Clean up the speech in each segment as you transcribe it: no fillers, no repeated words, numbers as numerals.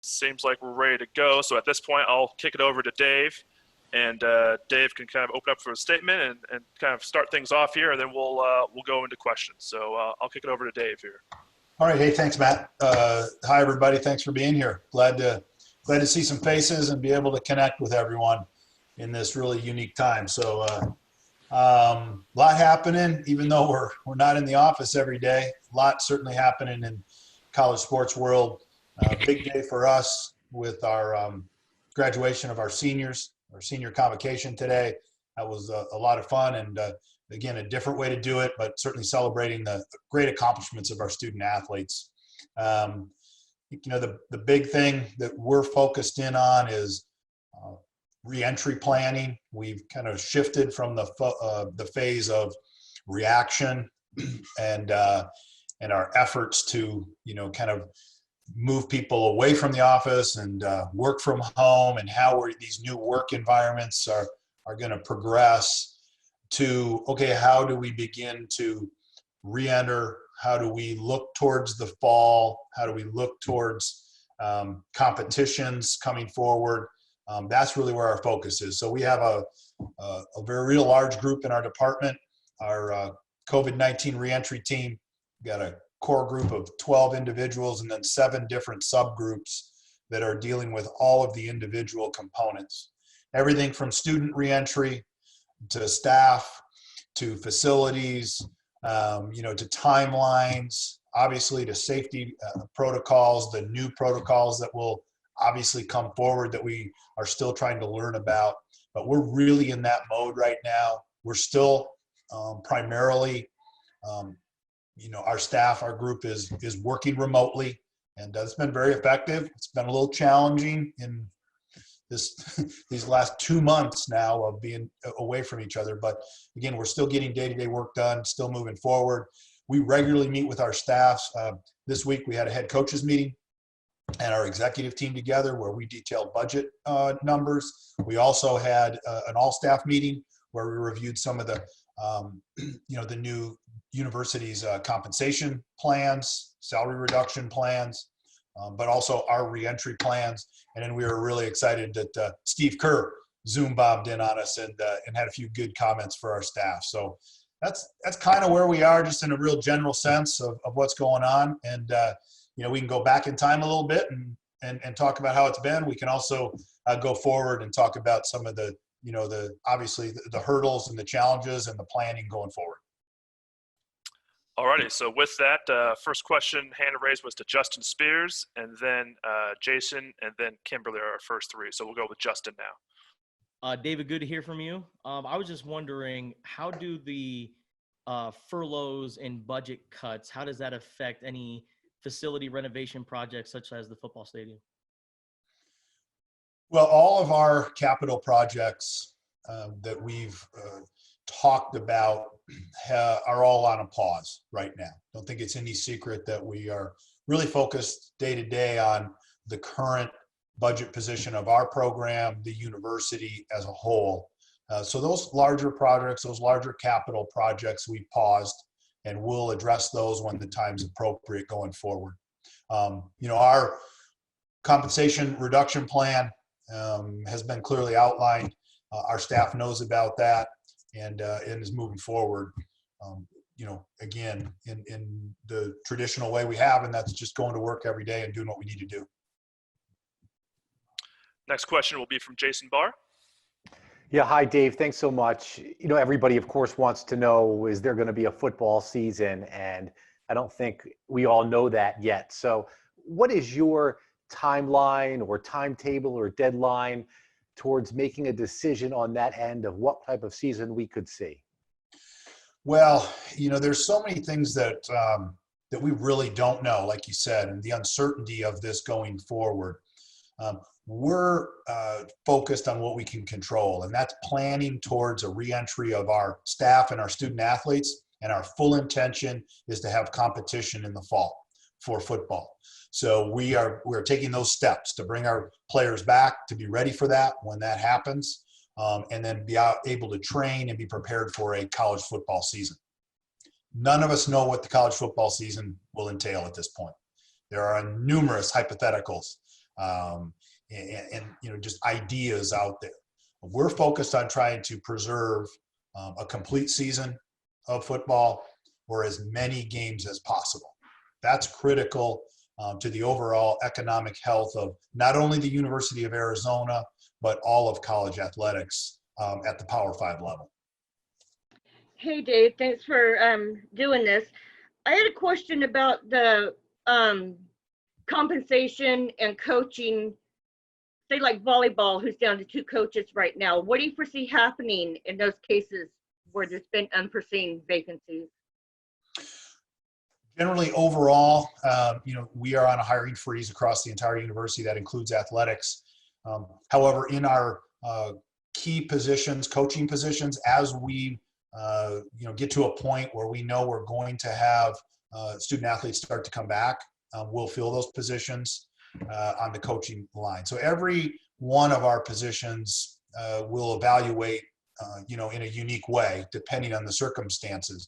Seems like we're ready to go. So at this point, I'll kick it over to Dave, and Dave can kind of open up for a statement and kind of start things off here, and then we'll go into questions. So I'll kick it over to Dave here. All right. Hey, thanks, Matt. Hi, everybody. Thanks for being here. Glad to see some faces and be able to connect with everyone in this really unique time. So a lot happening, even though we're not in the office every day. A lot certainly happening in college sports world. Big day for us with our graduation of our senior convocation today. That was a lot of fun, and again, a different way to do it, but certainly celebrating the great accomplishments of our student athletes. The big thing that we're focused in on is reentry planning. We've kind of shifted from the phase of reaction and our efforts to kind of move people away from the office and work from home, and how these new work environments are going to progress to, okay, how do we begin to re-enter? How do we look towards the fall? How do we look towards competitions coming forward? That's really where our focus is. So we have a very large group in our department, our COVID-19 reentry team. We've got a core group of 12 individuals and then 7 different subgroups that are dealing with all of the individual components. Everything from student reentry to staff, to facilities, to timelines, obviously to safety protocols, the new protocols that will obviously come forward that we are still trying to learn about. But we're really in that mode right now. We're still primarily, our staff, our group is working remotely, and it's been very effective. It's been a little challenging in these last 2 months now of being away from each other. But again, we're still getting day-to-day work done, still moving forward. We regularly meet with our staffs. This week we had a head coaches meeting and our executive team together where we detailed budget numbers. We also had an all-staff meeting where we reviewed some of the, the new university's compensation plans, salary reduction plans, but also our reentry plans. And then we were really excited that Steve Kerr Zoom bombed in on us and had a few good comments for our staff. So that's kind of where we are, just in a real general sense of what's going on. And we can go back in time a little bit and talk about how it's been. We can also go forward and talk about some of the obviously the hurdles and the challenges and the planning going forward. Alrighty, so with that, first question, hand raised, was to Justin Spears, and then Jason, and then Kimberly are our first 3. So we'll go with Justin now. David, good to hear from you. I was just wondering, how do the furloughs and budget cuts, how does that affect any facility renovation projects such as the football stadium? Well, all of our capital projects that we've talked about are all on a pause right now. Don't think it's any secret that we are really focused day to day on the current budget position of our program, the university as a whole. So those larger projects, those larger capital projects, we paused, and we'll address those when the time's appropriate going forward. Our compensation reduction plan has been clearly outlined. Our staff knows about that and is moving forward, again, in the traditional way we have, and that's just going to work every day and doing what we need to do. Next question will be from Jason Barr. Yeah, hi, Dave. Thanks so much. Everybody, of course, wants to know, is there going to be a football season? And I don't think we all know that yet. So what is your timeline or timetable or deadline towards making a decision on that end of what type of season we could see? Well, there's so many things that we really don't know, like you said, and the uncertainty of this going forward. We're focused on what we can control, and that's planning towards a reentry of our staff and our student athletes. And our full intention is to have competition in the fall for football. So we're taking those steps to bring our players back, to be ready for that when that happens, and then be able to train and be prepared for a college football season. None of us know what the college football season will entail at this point. There are numerous hypotheticals. and just ideas out there. We're focused on trying to preserve a complete season of football or as many games as possible. That's critical to the overall economic health of not only the University of Arizona, but all of college athletics at the Power 5 level. Hey, Dave, thanks for doing this. I had a question about the compensation and coaching, say like volleyball, who's down to 2 coaches right now. What do you foresee happening in those cases where there's been unforeseen vacancies? Generally, overall, we are on a hiring freeze across the entire university. That includes athletics. However, in our key positions, coaching positions, as we get to a point where we know we're going to have student athletes start to come back, we'll fill those positions on the coaching line. So every one of our positions will evaluate, in a unique way, depending on the circumstances.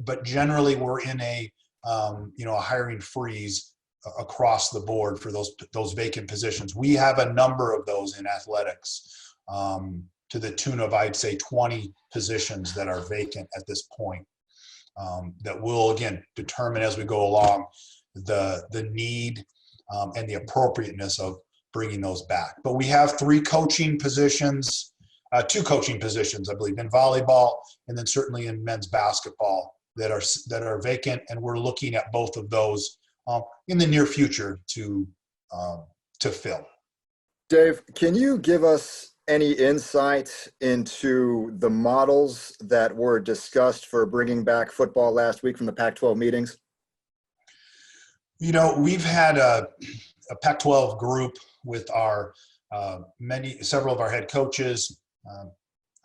But generally, we're in a hiring freeze across the board for those vacant positions. We have a number of those in athletics, to the tune of, I'd say, 20 positions that are vacant at this point, that will, again, determine as we go along the need and the appropriateness of bringing those back. But we have 3 coaching positions, 2 coaching positions, I believe, in volleyball and then certainly in men's basketball that are vacant, and we're looking at both of those in the near future to fill. Dave, can you give us any insight into the models that were discussed for bringing back football last week from the Pac-12 meetings? We've had a Pac-12 group with our several of our head coaches,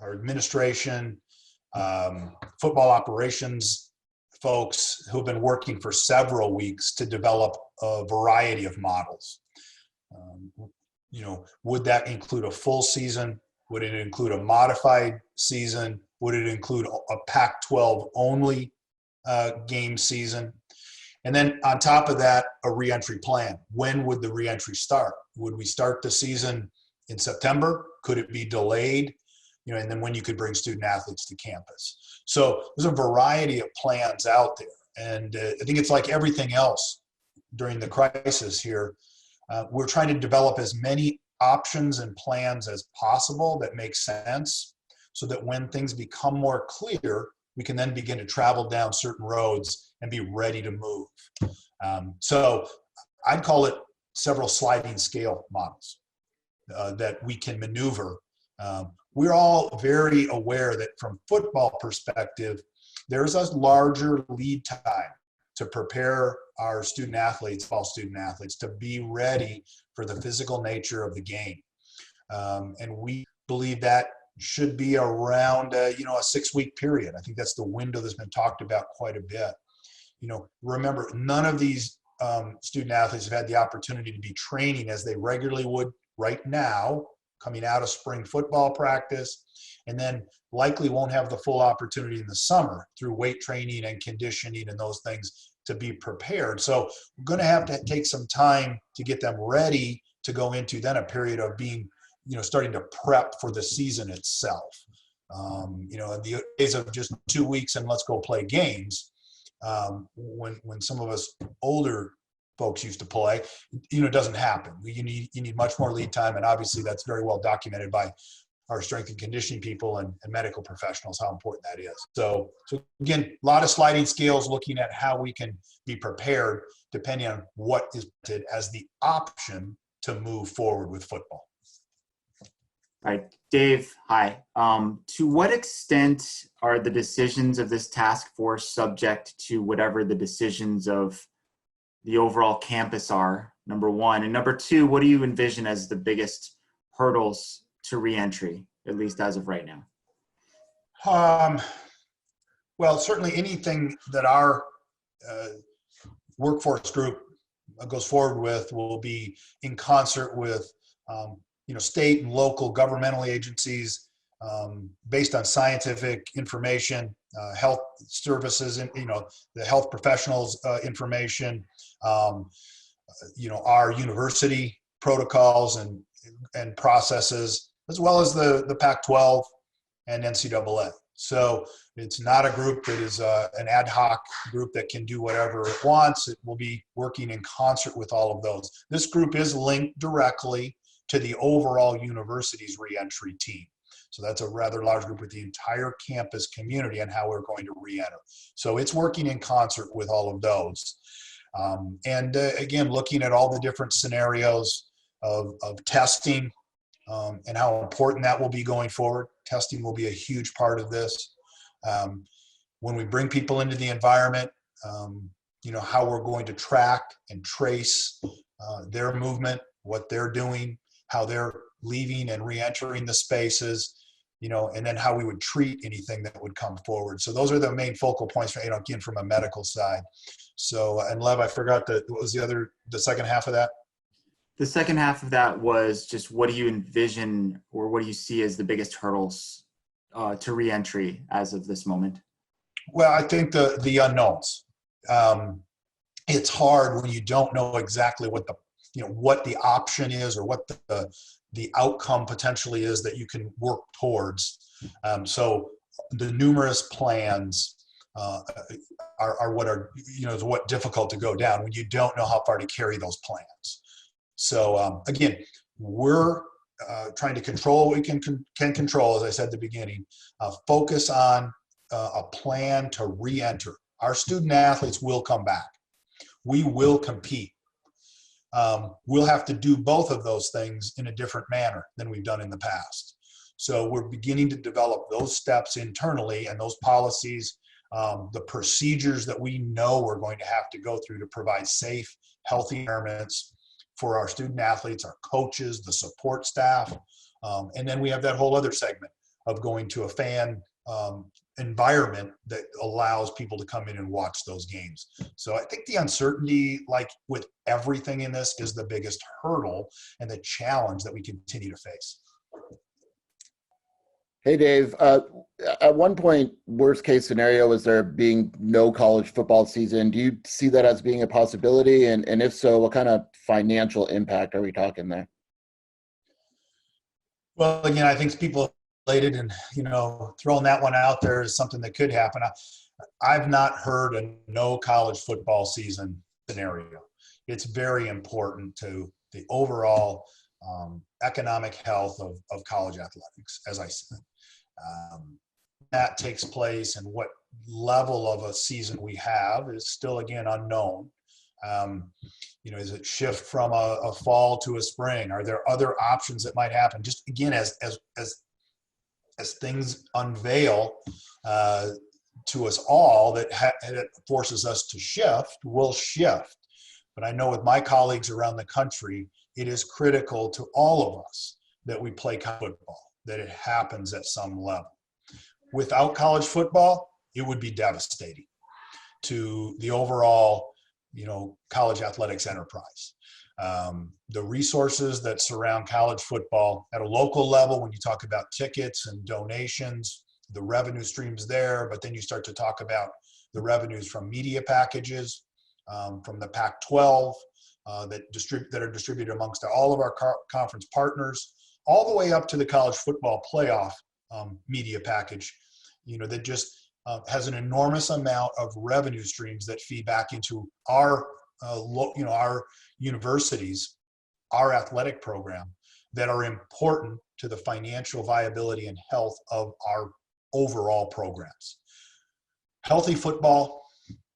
our administration, football operations folks who've been working for several weeks to develop a variety of models. Would that include a full season? Would it include a modified season? Would it include a Pac-12 only game season? And then on top of that, a reentry plan. When would the reentry start? Would we start the season in September? Could it be delayed? And then when you could bring student athletes to campus. So there's a variety of plans out there. And I think it's like everything else during the crisis here. We're trying to develop as many options and plans as possible that make sense so that when things become more clear, we can then begin to travel down certain roads and be ready to move. So I'd call it several sliding scale models that we can maneuver. We're all very aware that from football perspective, there's a larger lead time to prepare our student athletes, fall student athletes, to be ready for the physical nature of the game. And we believe that should be around a 6-week period. I think that's the window that's been talked about quite a bit. Remember, none of these student athletes have had the opportunity to be training as they regularly would right now, coming out of spring football practice, and then likely won't have the full opportunity in the summer through weight training and conditioning and those things to be prepared. So we're going to have to take some time to get them ready to go into then a period of being, starting to prep for the season itself. In the days of just 2 weeks and let's go play games, when some of us older folks used to play, it doesn't happen. You need much more lead time, and obviously that's very well documented by our strength and conditioning people and medical professionals, how important that is. So again, a lot of sliding scales looking at how we can be prepared depending on what is as the option to move forward with football. All right, Dave, hi. To what extent are the decisions of this task force subject to whatever the decisions of the overall campus are, number one? And number two, what do you envision as the biggest hurdles to reentry, at least as of right now? Well, certainly anything that our workforce group goes forward with will be in concert with state and local governmental agencies, based on scientific information, health services, and the health professionals' information, our university protocols and processes, as well as the Pac-12 and NCAA. So it's not a group that is an ad hoc group that can do whatever it wants. It will be working in concert with all of those. This group is linked directly to the overall university's reentry team. So that's a rather large group with the entire campus community and how we're going to reenter. So it's working in concert with all of those. Again, looking at all the different scenarios of testing and how important that will be going forward. Testing will be a huge part of this. When we bring people into the environment, how we're going to track and trace their movement, what they're doing, how they're leaving and re-entering the spaces, and then how we would treat anything that would come forward. So those are the main focal points, again, from a medical side. So, and Lev, I forgot what was the second half of that? The second half of that was just what do you envision or what do you see as the biggest hurdles to reentry as of this moment? Well, I think the unknowns. It's hard when you don't know exactly what the option is or what the outcome potentially is that you can work towards. So the numerous plans are what difficult to go down when you don't know how far to carry those plans. So again, we're trying to control what we can control, as I said at the beginning, focus on a plan to re-enter. Our student athletes will come back. We will compete. We'll have to do both of those things in a different manner than we've done in the past. So we're beginning to develop those steps internally and those policies, the procedures that we know we're going to have to go through to provide safe, healthy environments for our student athletes, our coaches, the support staff. And then we have that whole other segment of going to a fan environment that allows people to come in and watch those games. So I think the uncertainty, like with everything in this, is the biggest hurdle and the challenge that we continue to face. Hey, Dave. At one point, worst case scenario is there being no college football season. Do you see that as being a possibility? And if so, what kind of financial impact are we talking there? Well, again, I think people related and, throwing that one out there is something that could happen. I've not heard a no college football season scenario. It's very important to the overall economic health of college athletics, as I said. That takes place and what level of a season we have is still, again, unknown. Is it shift from a fall to a spring? Are there other options that might happen? Just again, as things unveil to us all that forces us to shift, we'll shift. But I know with my colleagues around the country, it is critical to all of us that we play football, that it happens at some level. Without college football, it would be devastating to the overall, college athletics enterprise. The resources that surround college football at a local level, when you talk about tickets and donations, the revenue streams there, but then you start to talk about the revenues from media packages, from the Pac-12 that are distributed amongst all of our conference partners, all the way up to the college football playoff media package, that just has an enormous amount of revenue streams that feed back into our universities, our athletic program, that are important to the financial viability and health of our overall programs. Healthy football,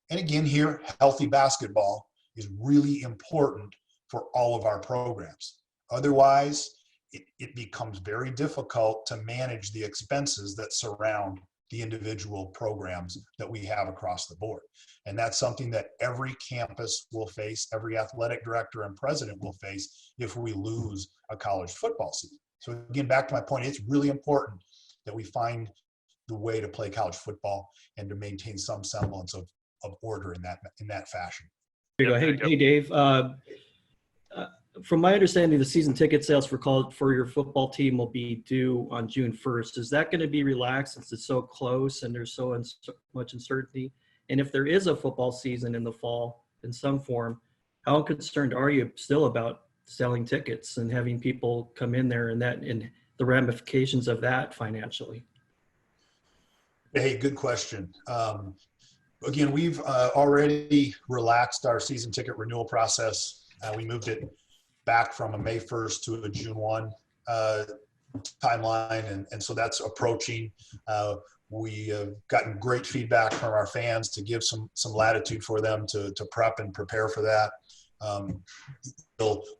and again here, healthy basketball is really important for all of our programs. Otherwise, it becomes very difficult to manage the expenses that surround the individual programs that we have across the board. And that's something that every campus will face, every athletic director and president will face if we lose a college football season. So again, back to my point, it's really important that we find the way to play college football and to maintain some semblance of order in that fashion. There you go. Hey, Dave. From my understanding, the season ticket sales for your football team will be due on June 1st. Is that going to be relaxed since it's so close and there's so much uncertainty? And if there is a football season in the fall in some form, how concerned are you still about selling tickets and having people come in there, and the ramifications of that financially? Hey, good question. Again, we've already relaxed our season ticket renewal process. We moved it back from a May 1st to a June 1 timeline, and so that's approaching. We have gotten great feedback from our fans to give some latitude for them to prep and prepare for that.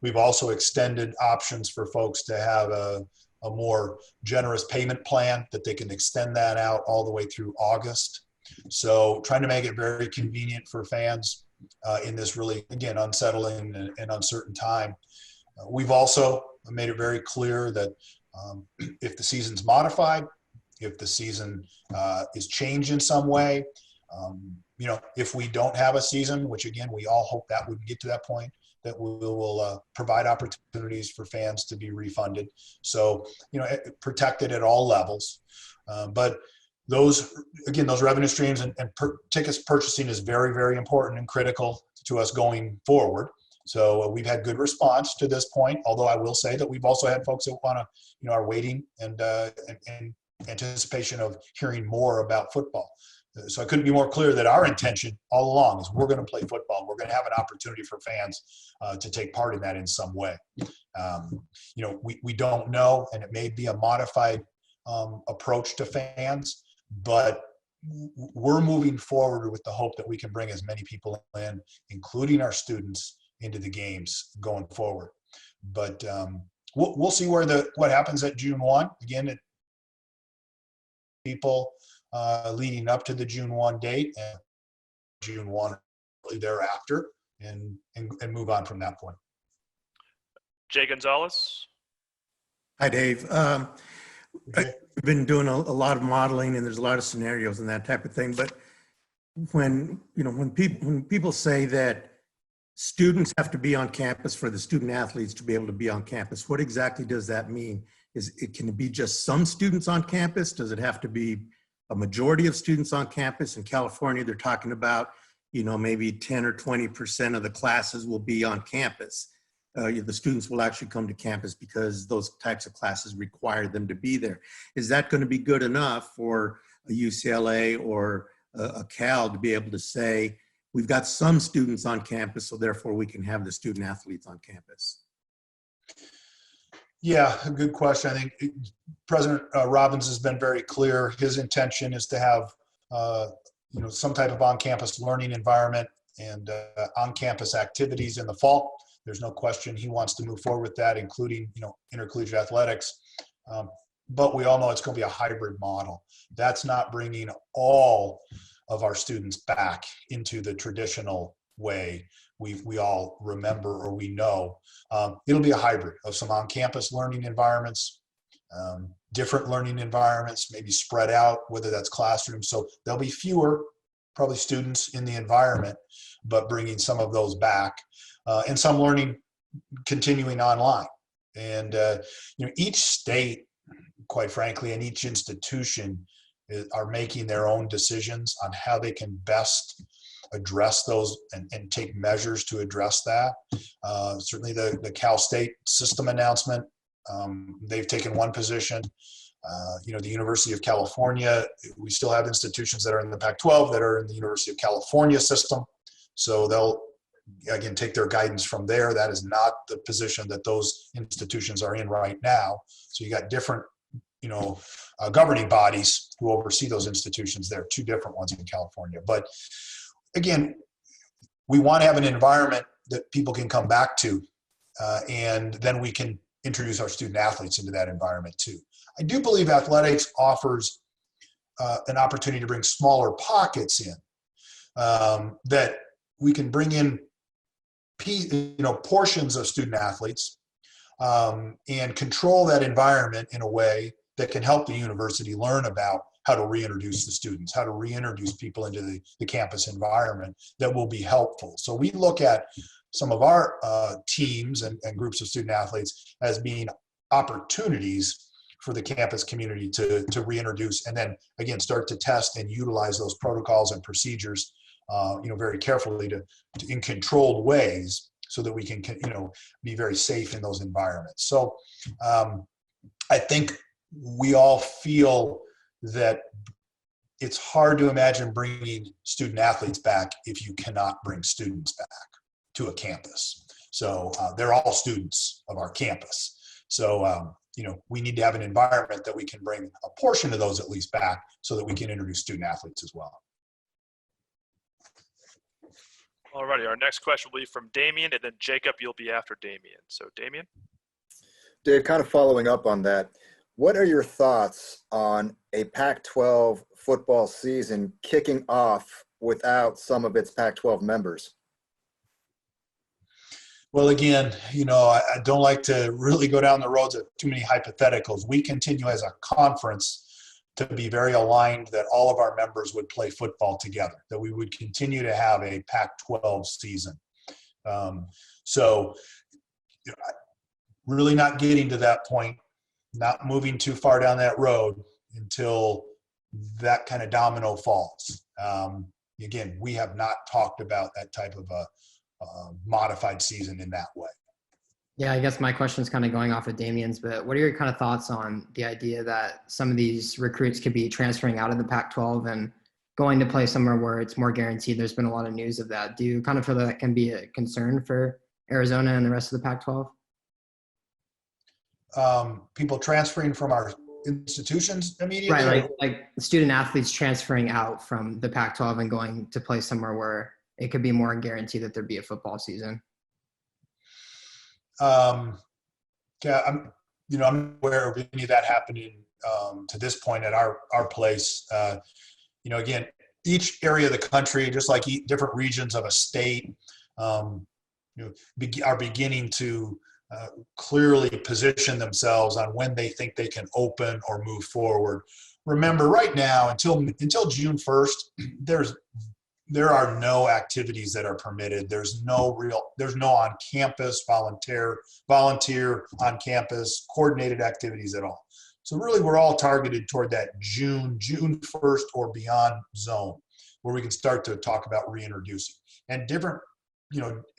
We've also extended options for folks to have a more generous payment plan that they can extend that out all the way through August. So trying to make it very convenient for fans in this really, again, unsettling and uncertain time. We've also made it very clear that if the season's modified, if the season is changed in some way, if we don't have a season, which again, we all hope that would get to that point, that we will provide opportunities for fans to be refunded. So, protected at all levels. But those revenue streams and tickets purchasing is very, very important and critical to us going forward. So we've had good response to this point, although I will say that we've also had folks that want to, are waiting and anticipation of hearing more about football. So I couldn't be more clear that our intention all along is we're going to play football. We're going to have an opportunity for fans to take part in that in some way. We don't know, and it may be a modified approach to fans, but we're moving forward with the hope that we can bring as many people in, including our students, into the games going forward. But we'll see what happens at June 1. Again, people leading up to the June 1 date and June 1 thereafter, and move on from that point. Jay Gonzalez. Hi, Dave. Okay. We've been doing a lot of modeling, and there's a lot of scenarios and that type of thing. But when people say that students have to be on campus for the student athletes to be able to be on campus, what exactly does that mean? Can it be just some students on campus? Does it have to be a majority of students on campus? In California, they're talking about, maybe 10 or 20% of the classes will be on campus. The students will actually come to campus because those types of classes require them to be there. Is that going to be good enough for a UCLA or a Cal to be able to say, we've got some students on campus, so therefore we can have the student athletes on campus? Yeah, a good question. I think President Robbins has been very clear. His intention is to have, some type of on-campus learning environment and on-campus activities in the fall. There's no question he wants to move forward with that, including, intercollegiate athletics. But we all know it's going to be a hybrid model. That's not bringing all of our students back into the traditional way we all remember or we know. It'll be a hybrid of some on-campus learning environments, different learning environments, maybe spread out, whether that's classrooms. So there'll be fewer probably students in the environment, but bringing some of those back, and some learning continuing online. And each state, quite frankly, and each institution are making their own decisions on how they can best address those and take measures to address that. Certainly the Cal State system announcement, they've taken one position. The University of California, we still have institutions that are in the Pac12 that are in the University of California system. So they'll, again, take their guidance from there. That is not the position that those institutions are in right now. So you got different, governing bodies who oversee those institutions. There are two different ones in California. But again, we want to have an environment that people can come back to, and then we can introduce our student athletes into that environment too. I do believe athletics offers an opportunity to bring smaller pockets in, that we can bring in portions of student athletes, and control that environment in a way that can help the university learn about how to reintroduce the students, how to reintroduce people into the campus environment that will be helpful. So we look at some of our teams and groups of student athletes as being opportunities for the campus community to reintroduce, and then again start to test and utilize those protocols and procedures very carefully to in controlled ways so that we can, be very safe in those environments. So I think we all feel that it's hard to imagine bringing student athletes back if you cannot bring students back to a campus. So they're all students of our campus. So, we need to have an environment that we can bring a portion of those at least back so that we can introduce student athletes as well. Alrighty, our next question will be from Damien, and then Jacob, you'll be after Damien. So Damien? Dave, kind of following up on that, what are your thoughts on a Pac-12 football season kicking off without some of its Pac-12 members? Well, again, I don't like to really go down the roads of too many hypotheticals. We continue as a conference to be very aligned that all of our members would play football together, that we would continue to have a Pac-12 season. So really not getting to that point, not moving too far down that road until that kind of domino falls. Again, we have not talked about that type of a modified season in that way. Yeah, I guess my question is kind of going off of Damien's, but what are your kind of thoughts on the idea that some of these recruits could be transferring out of the Pac-12 and going to play somewhere where it's more guaranteed? There's been a lot of news of that. Do you kind of feel that can be a concern for Arizona and the rest of the Pac-12? People transferring from our institutions immediately? Right, like student athletes transferring out from the Pac-12 and going to play somewhere where it could be more guaranteed that there'd be a football season. Yeah, I'm aware of any of that happening to this point at our place. Again, each area of the country, just like different regions of a state, are beginning to clearly position themselves on when they think they can open or move forward. Remember, right now, until June 1st, there are no activities that are permitted. There's no on-campus volunteer on campus coordinated activities at all. So really, we're all targeted toward that June 1st or beyond zone where we can start to talk about reintroducing. And different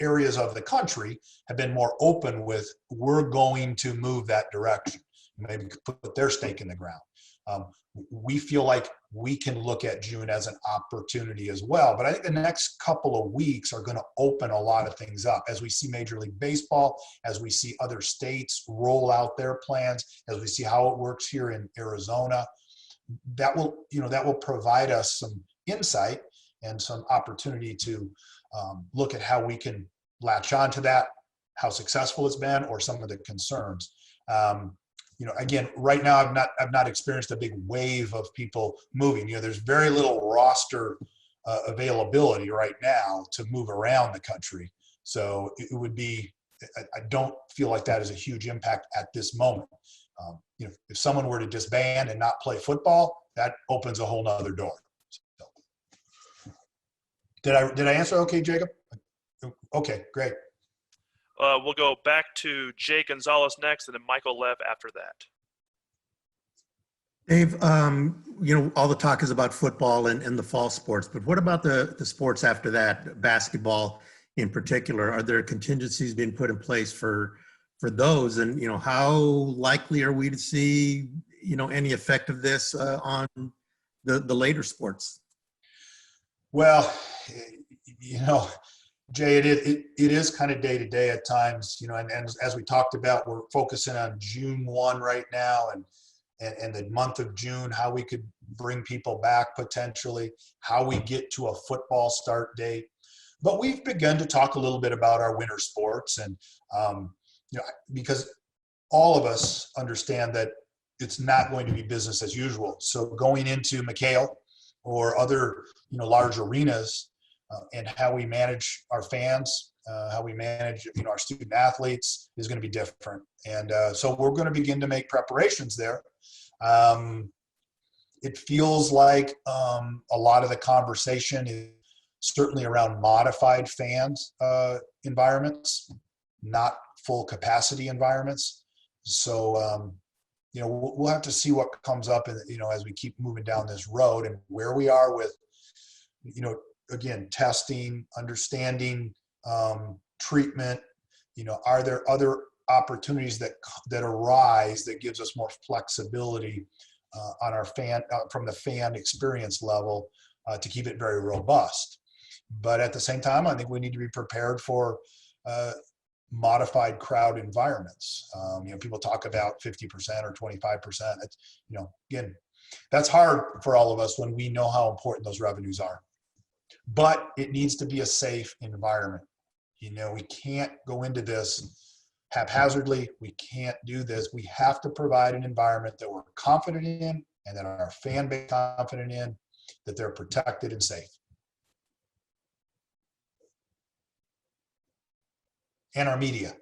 areas of the country have been more open with, we're going to move that direction, maybe put their stake in the ground. We feel like we can look at June as an opportunity as well. But I think the next couple of weeks are going to open a lot of things up as we see Major League Baseball, as we see other states roll out their plans, as we see how it works here in Arizona. That will provide us some insight and some opportunity to look at how we can latch onto that, how successful it's been, or some of the concerns. Again, right now I've not experienced a big wave of people moving. There's very little roster availability right now to move around the country. So it would be, I don't feel like that is a huge impact at this moment. If someone were to disband and not play football, that opens a whole nother door. So, did I answer okay, Jacob? Okay, great. We'll go back to Jay Gonzalez next, and then Michael Lev after that. Dave, all the talk is about football and the fall sports, but what about the sports after that, basketball in particular? Are there contingencies being put in place for those? And, how likely are we to see, any effect of this on the later sports? Well, Jay, it is kind of day to day at times, and as we talked about, we're focusing on June 1 right now and the month of June, how we could bring people back potentially, how we get to a football start date. But we've begun to talk a little bit about our winter sports, and because all of us understand that it's not going to be business as usual. So going into McHale or other large arenas, and how we manage our fans, how we manage our student athletes is going to be different. And so we're going to begin to make preparations there. It feels like a lot of the conversation is certainly around modified fans environments, not full capacity environments. So we'll have to see what comes up, and as we keep moving down this road, and where we are with again, testing, understanding treatment? Are there other opportunities that arise that gives us more flexibility on our from the fan experience level to keep it very robust? But at the same time, I think we need to be prepared for modified crowd environments. People talk about 50% or 25%. It's, again, that's hard for all of us when we know how important those revenues are. But it needs to be a safe environment. We can't go into this haphazardly. We can't do this. We have to provide an environment that we're confident in and that our fan base is confident in, that they're protected and safe. And our media.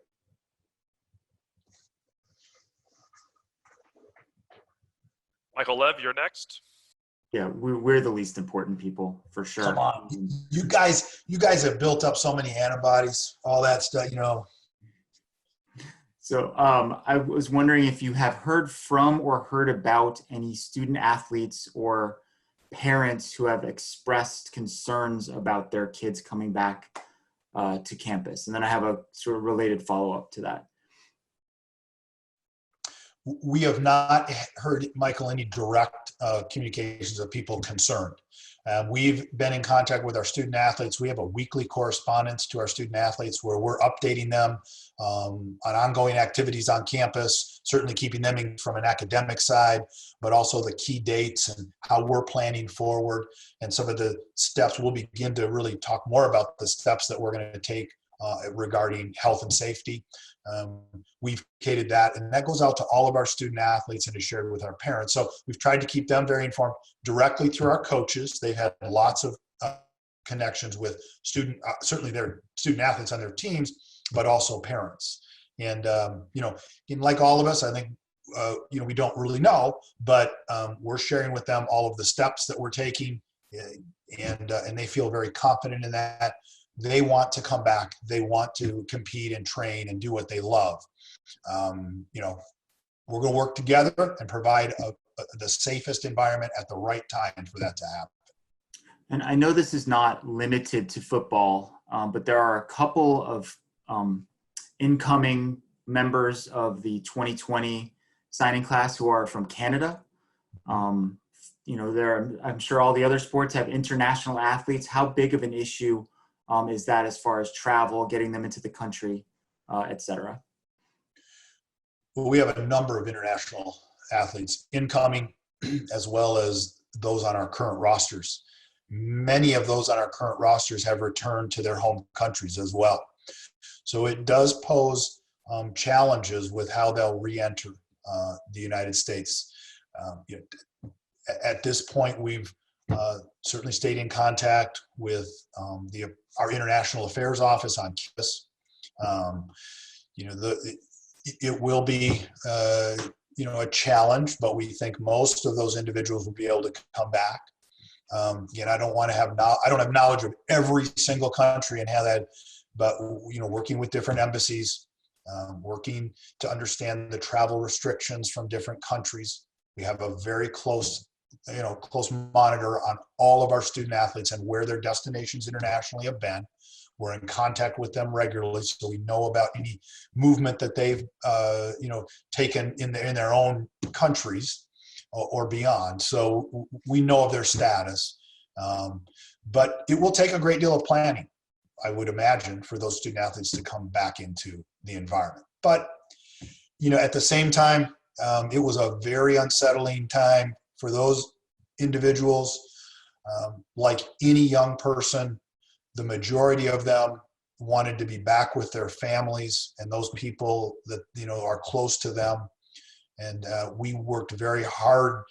Michael Lev, you're next. Yeah, we're the least important people for sure. Come on, you guys have built up so many antibodies, all that stuff, So I was wondering if you have heard from or heard about any student athletes or parents who have expressed concerns about their kids coming back to campus. And then I have a sort of related follow-up to that. We have not heard, Michael, any direct communications of people concerned. We've been in contact with our student athletes. We have a weekly correspondence to our student athletes where we're updating them on ongoing activities on campus, certainly keeping them in from an academic side, but also the key dates and how we're planning forward and some of the steps. We'll begin to really talk more about the steps that we're going to take regarding health and safety. We've communicated that, and that goes out to all of our student athletes and is shared with our parents. So we've tried to keep them very informed directly through our coaches. They've had lots of connections with certainly their student athletes on their teams, but also parents. And, like all of us, I think, we don't really know, but we're sharing with them all of the steps that we're taking, and they feel very confident in that. They want to come back. They want to compete and train and do what they love. We're going to work together and provide the safest environment at the right time for that to happen. And I know this is not limited to football, but there are a couple of incoming members of the 2020 signing class who are from Canada. I'm sure all the other sports have international athletes. How big of an issue is that as far as travel, getting them into the country, et cetera? Well, we have a number of international athletes incoming, as well as those on our current rosters. Many of those on our current rosters have returned to their home countries as well. So it does pose challenges with how they'll re-enter the United States. At this point, we've certainly stayed in contact with our International Affairs Office on campus. It will be a challenge, but we think most of those individuals will be able to come back. I don't have knowledge of every single country and how that, but working with different embassies, working to understand the travel restrictions from different countries. We have a very close monitor on all of our student athletes and where their destinations internationally have been. We're in contact with them regularly, so we know about any movement that they've, taken in their own countries or beyond. So we know of their status, but it will take a great deal of planning, I would imagine, for those student athletes to come back into the environment. But at the same time, it was a very unsettling time for those individuals. Like any young person, the majority of them wanted to be back with their families and those people that are close to them. And we worked very hard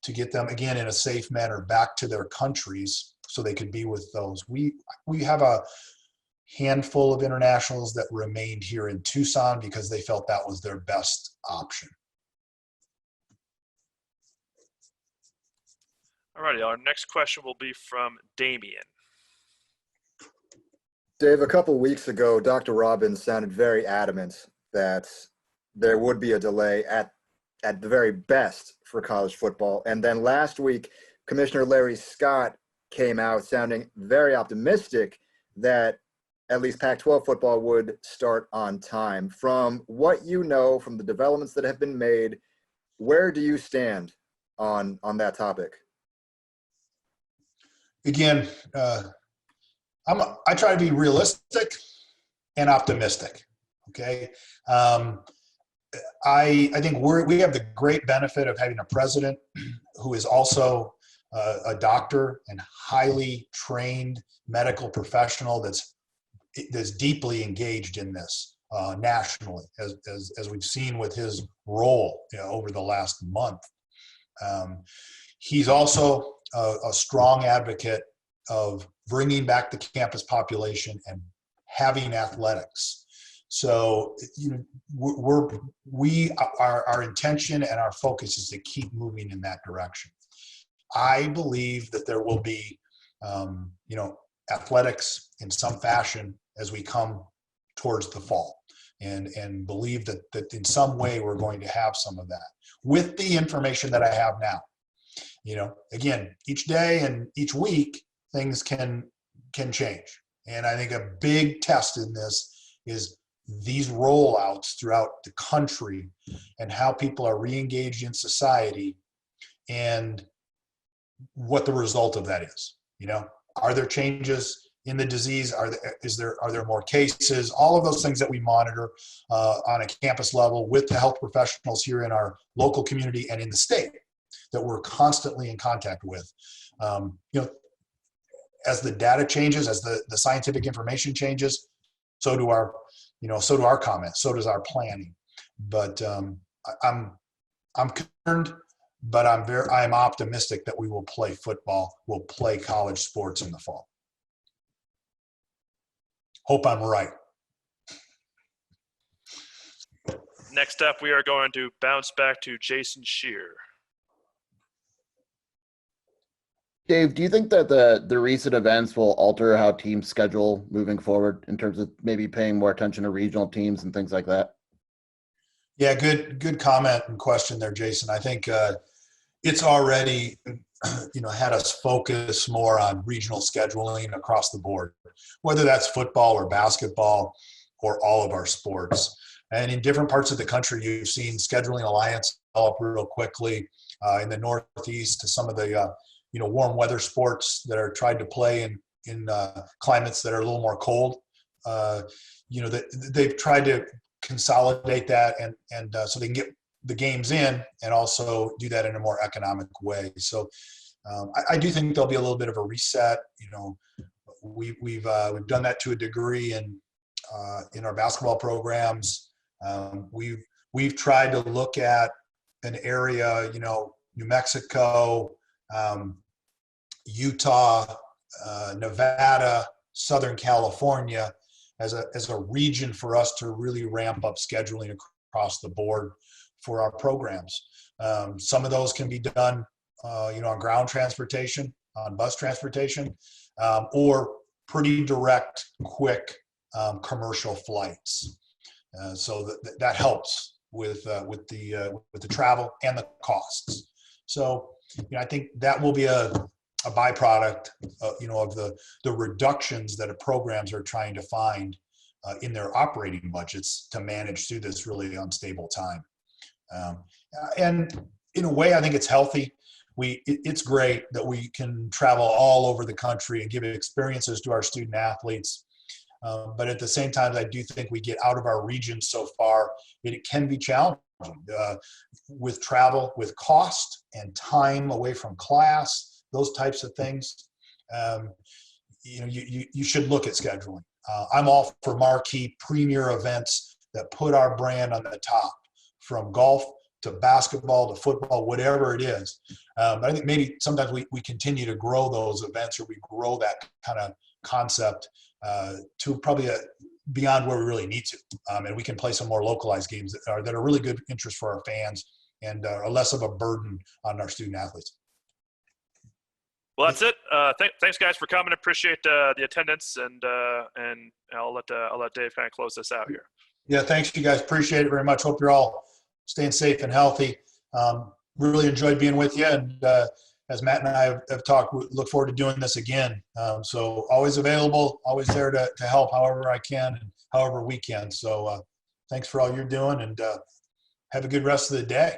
to get them, again, in a safe manner back to their countries so they could be with those. We have a handful of internationals that remained here in Tucson because they felt that was their best option. All righty, our next question will be from Damien. Dave, a couple weeks ago, Dr. Robbins sounded very adamant that there would be a delay at the very best for college football. And then last week, Commissioner Larry Scott came out sounding very optimistic that at least Pac-12 football would start on time. From what you know, from the developments that have been made, where do you stand on that topic? Again, I try to be realistic and optimistic. Okay. I think we have the great benefit of having a president who is also a doctor and highly trained medical professional that's deeply engaged in this nationally, as we've seen with his role over the last month. He's also a strong advocate of bringing back the campus population and having athletics. So our intention and our focus is to keep moving in that direction. I believe that there will be, athletics in some fashion as we come towards the fall, and believe that in some way we're going to have some of that with the information that I have now. Again, each day and each week things can change, and I think a big test in this is these rollouts throughout the country and how people are re-engaged in society and what the result of that is. Are there changes in the disease? Are there more cases? All of those things that we monitor on a campus level with the health professionals here in our local community and in the state that we're constantly in contact with. As the data changes, as the scientific information changes, so do our comments, so does our planning. But I'm concerned, but I'm optimistic that we will play football, we'll play college sports in the fall. Hope I'm right. Next up, we are going to bounce back to Jason Shear. Dave, do you think that the recent events will alter how teams schedule moving forward in terms of maybe paying more attention to regional teams and things like that? Yeah, good comment and question there, Jason. I think it's already had us focus more on regional scheduling across the board, whether that's football or basketball or all of our sports. And in different parts of the country, you've seen scheduling alliance develop real quickly in the Northeast to some of the warm weather sports that are tried to play in climates that are a little more cold. They've tried to consolidate that and so they can get the games in and also do that in a more economic way. So I do think there'll be a little bit of a reset. We've done that to a degree in our basketball programs. We've tried to look at an area, New Mexico, Utah, Nevada, Southern California as a region for us to really ramp up scheduling across the board for our programs. Some of those can be done, on ground transportation, on bus transportation, or pretty direct, quick commercial flights. So that helps with the travel and the costs. So I think that will be a byproduct, of the reductions that programs are trying to find in their operating budgets to manage through this really unstable time. And in a way, I think it's healthy. It's great that we can travel all over the country and give experiences to our student athletes. But at the same time, I do think we get out of our region so far, it can be challenging with travel, with cost and time away from class, those types of things. You should look at scheduling. I'm all for marquee premier events that put our brand on the top, from golf to basketball to football, whatever it is. But I think maybe sometimes we continue to grow those events, or we grow that kind of concept to probably beyond where we really need to. And we can play some more localized games that are really good interest for our fans and are less of a burden on our student athletes. Well, that's it. Thanks, guys, for coming. Appreciate the attendance, and I'll let Dave kind of close this out here. Yeah, thanks, you guys. Appreciate it very much. Hope you're all staying safe and healthy. Really enjoyed being with you, and as Matt and I have talked, we look forward to doing this again. So always available, always there to help however I can and however we can. So thanks for all you're doing, and have a good rest of the day.